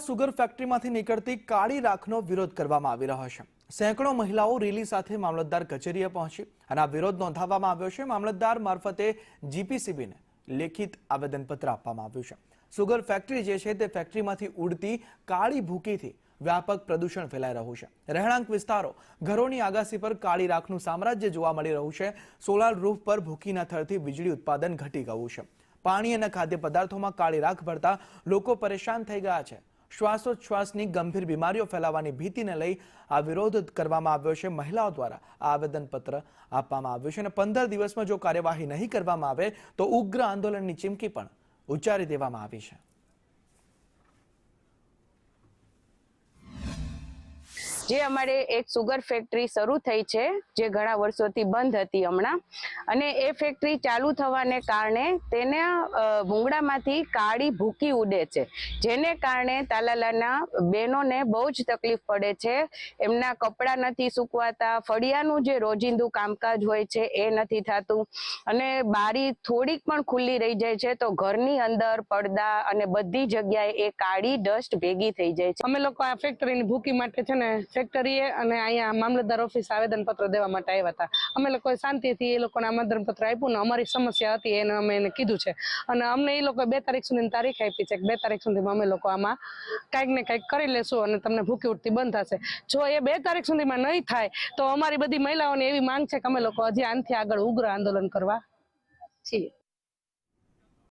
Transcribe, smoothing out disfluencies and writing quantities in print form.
Sugar ફેક્ટરીમાંથી નીકળતી કાળી રાખનો વિરોધ કરવામાં આવી રહ્યો છે। સેંકડો મહિલાઓ રેલી સાથે મામલતદાર કચેરીએ પહોંચી અને આ વિરોધ નોંધાવવામાં આવ્યો છે। મામલતદાર મારફતે જીપીસીબીને લેખિત આવેદનપત્ર આપવામાં આવ્યું છે। સુગર ફેક્ટરી જે છે તે ફેક્ટરીમાંથી ઉડતી કાળી ભૂકીથી વ્યાપક પ્રદૂષણ ફેલાઈ રહ્યું છે। રહેણાંક વિસ્તારો ઘરોની આગાસી પર કાળી રાખનું સામ્રાજ્ય જોવા મળી રહ્યું છે। સોલાર રૂફ પર ભૂકીના થળથી વીજળી ઉત્પાદન ઘટી ગયું છે। પાણી અને ખાદ્ય પદાર્થોમાં કાળી રાખ ભરતા લોકો પરેશાન થઈ ગયા છે। શ્વાસોચ્છ્વાસની ગંભીર બીમારીઓ ફેલાવાની ભીતિને લઈ આ વિરોધ કરવામાં આવ્યો છે। મહિલાઓ દ્વારા આ આવેદનપત્ર આપવામાં આવ્યું છે અને 15 દિવસમાં જો કાર્યવાહી નહીં કરવામાં આવે તો ઉગ્ર આંદોલનની ચીમકી પણ ઉચ્ચારી દેવામાં આવી છે। જે અમારે એક સુગર ફેક્ટરી શરૂ થઈ છે જે ઘણા વર્ષોથી બંધ હતી હમણાં, અને એ ફેક્ટરી ચાલુ થવાને કારણે તેને ભૂંગળામાંથી કાળી ભૂકી ઉડે છે, જેને કારણે તાલાલાના બહેનોને બહુ જ તકલીફ પડે છે। એમના કપડાં નથી સુકવાતા, ફળિયાનું જે રોજિંદુ કામકાજ હોય છે એ નથી થતું, અને બારી થોડીક પણ ખુલ્લી રહી જાય છે તો ઘરની અંદર પડદા અને બધી જગ્યાએ એ કાળી ડસ્ટ ભેગી થઈ જાય છે। અમે લોકો આ ફેક્ટરીની ભૂકી માટે છે ને ફેક્ટરીએ અને અહીંયા મામલતદાર ઓફિસ આવેદનપત્ર દેવા માટે આવ્યા હતા। અમે લોકોએ શાંતિથી એ લોકોને આવેદનપત્ર આપ્યું ને અમારી સમસ્યા હતી એને અમે એને કીધું છે, અને અમને એ લોકોએ 2 તારીખ સુધીની તારીખ આપી છે કે 2 તારીખ સુધીમાં અમે લોકો આમાં કાંઈક ને કાંઈક કરી લેશું અને તમને ભૂકી ઉઠતી બંધ થશે। જો એ 2 તારીખ સુધીમાં નહીં થાય તો અમારી બધી મહિલાઓની એવી માંગ છે કે અમે લોકો હજી આનાથી આગળ ઉગ્ર આંદોલન કરવા છીએ।